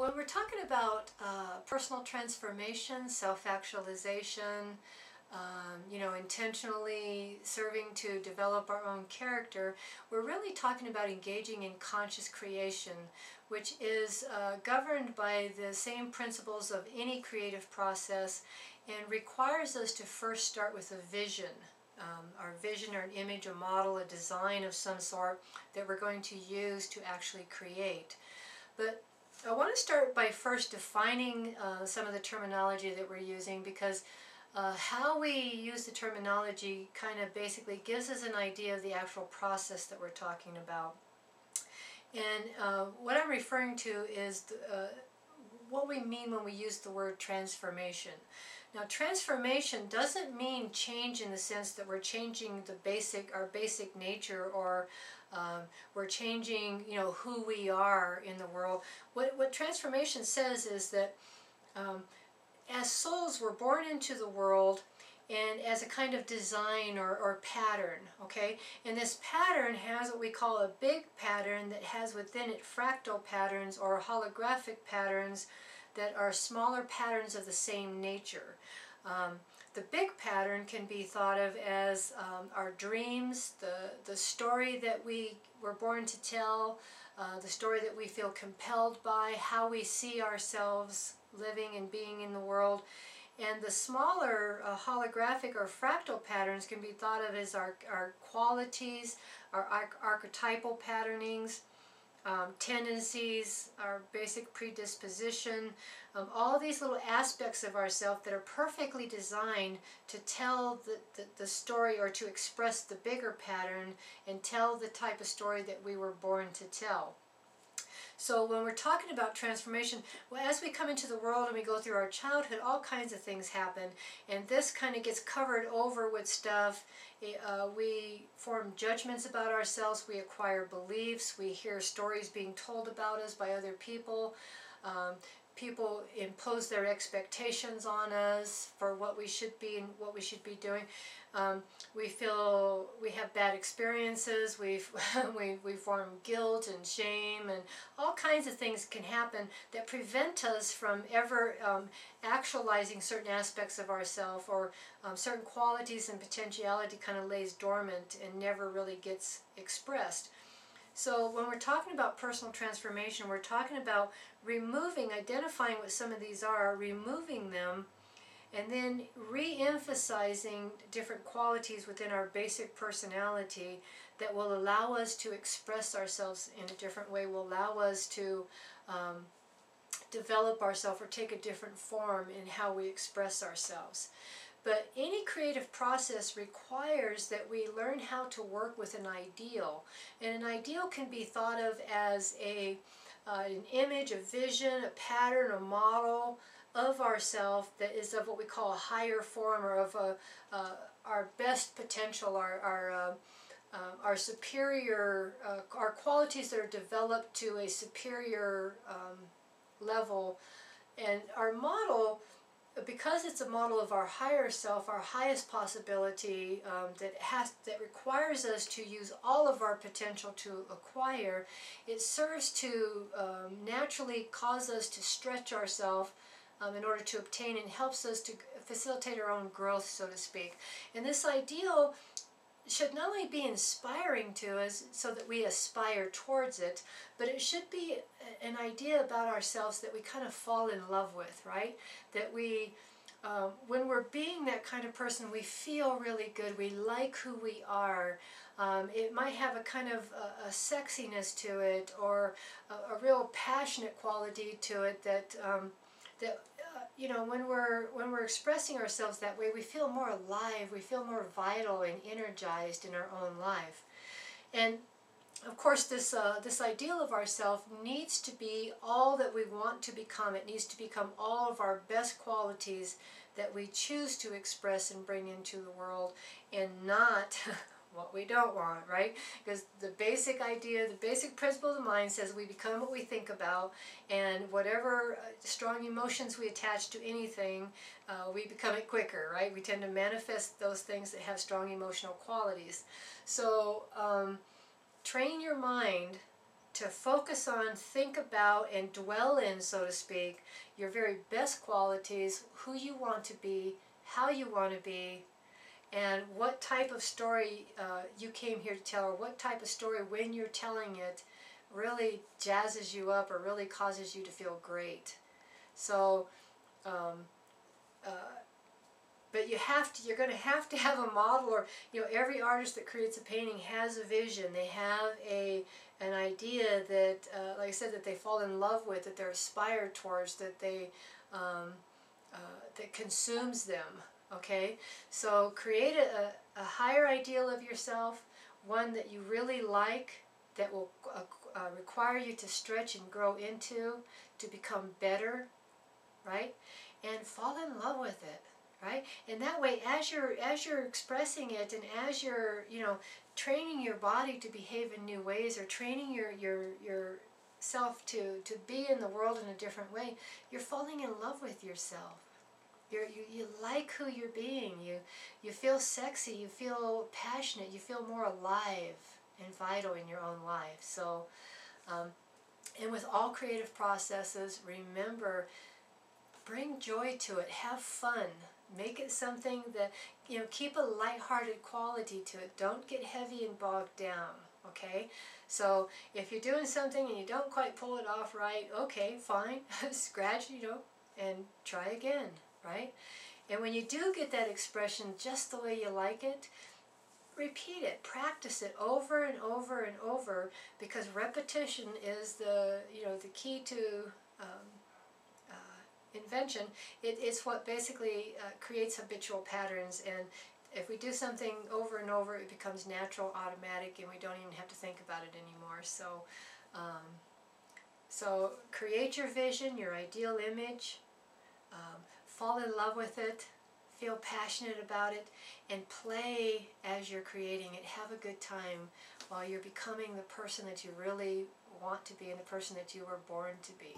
when we're talking about personal transformation, self-actualization, intentionally serving to develop our own character, we're really talking about engaging in conscious creation, which is governed by the same principles of any creative process and requires us to first start with a vision. Our vision or an image, a model, a design of some sort that we're going to use to actually create. But I want to start by first defining some of the terminology that we're using, because how we use the terminology kind of basically gives us an idea of the actual process that we're talking about. And what I'm referring to is what we mean when we use the word transformation. Now, transformation doesn't mean change in the sense that we're changing our basic nature, or we're changing, who we are in the world. What transformation says is that as souls, we're born into the world and as a kind of design or pattern, okay? And this pattern has what we call a big pattern that has within it fractal patterns or holographic patterns that are smaller patterns of the same nature. The big pattern can be thought of as our dreams, the story that we were born to tell, the story that we feel compelled by, how we see ourselves living and being in the world. And the smaller holographic or fractal patterns can be thought of as our qualities, our archetypal patternings, tendencies, our basic predisposition, all these little aspects of ourselves that are perfectly designed to tell the story, or to express the bigger pattern and tell the type of story that we were born to tell. So when we're talking about transformation, well, as we come into the world and we go through our childhood, all kinds of things happen, and this kind of gets covered over with stuff. We form judgments about ourselves, we acquire beliefs, we hear stories being told about us by other people. People impose their expectations on us for what we should be and what we should be doing. We feel we have bad experiences, we form guilt and shame, and all kinds of things can happen that prevent us from ever actualizing certain aspects of ourselves, or certain qualities and potentiality kind of lays dormant and never really gets expressed. So when we're talking about personal transformation, we're talking about identifying what some of these are, removing them, and then re-emphasizing different qualities within our basic personality that will allow us to express ourselves in a different way, will allow us to develop ourselves or take a different form in how we express ourselves. But any creative process requires that we learn how to work with an ideal. And an ideal can be thought of as an image, a vision, a pattern, a model of ourselves that is of what we call a higher form, or of our best potential, our superior, our qualities that are developed to a superior level. And our model, because it's a model of our higher self, our highest possibility, that requires us to use all of our potential to acquire, it serves to naturally cause us to stretch ourselves in order to obtain, and helps us to facilitate our own growth, so to speak. And this ideal should not only be inspiring to us so that we aspire towards it, but it should be an idea about ourselves that we kind of fall in love with, right? That we, when we're being that kind of person, we feel really good, we like who we are. It might have a kind of a sexiness to it, or a real passionate quality to it that when we're expressing ourselves that way, we feel more alive, we feel more vital and energized in our own life. And of course, this ideal of ourself needs to be all that we want to become. It needs to become all of our best qualities that we choose to express and bring into the world, and not what we don't want, right? Because the basic idea, the basic principle of the mind says we become what we think about, and whatever strong emotions we attach to anything, we become it quicker, right? We tend to manifest those things that have strong emotional qualities. So train your mind to focus on, think about, and dwell in, so to speak, your very best qualities, who you want to be, how you want to be, and what type of story you came here to tell, or what type of story, when you're telling it, really jazzes you up or really causes you to feel great. So, uh, but you're going to have a model, or every artist that creates a painting has a vision. They have an idea that, like I said, that they fall in love with, that they're aspired towards, that that consumes them. Okay, so create a higher ideal of yourself, one that you really like, that will require you to stretch and grow into, to become better, right? And fall in love with it, right? And that way, as you're expressing it, and as you're training your body to behave in new ways, or training your self to be in the world in a different way, you're falling in love with yourself. You like who you're being. You feel sexy. You feel passionate. You feel more alive and vital in your own life. So, and with all creative processes, remember, bring joy to it. Have fun. Make it something that, keep a lighthearted quality to it. Don't get heavy and bogged down, okay? So if you're doing something and you don't quite pull it off right, okay, fine. Scratch, and try again, right? And when you do get that expression just the way you like it, repeat it, practice it over and over and over, because repetition is the key to invention. It's what basically creates habitual patterns, and if we do something over and over, it becomes natural, automatic, and we don't even have to think about it anymore. So, so create your vision, your ideal image, fall in love with it, feel passionate about it, and play as you're creating it. Have a good time while you're becoming the person that you really want to be, and the person that you were born to be.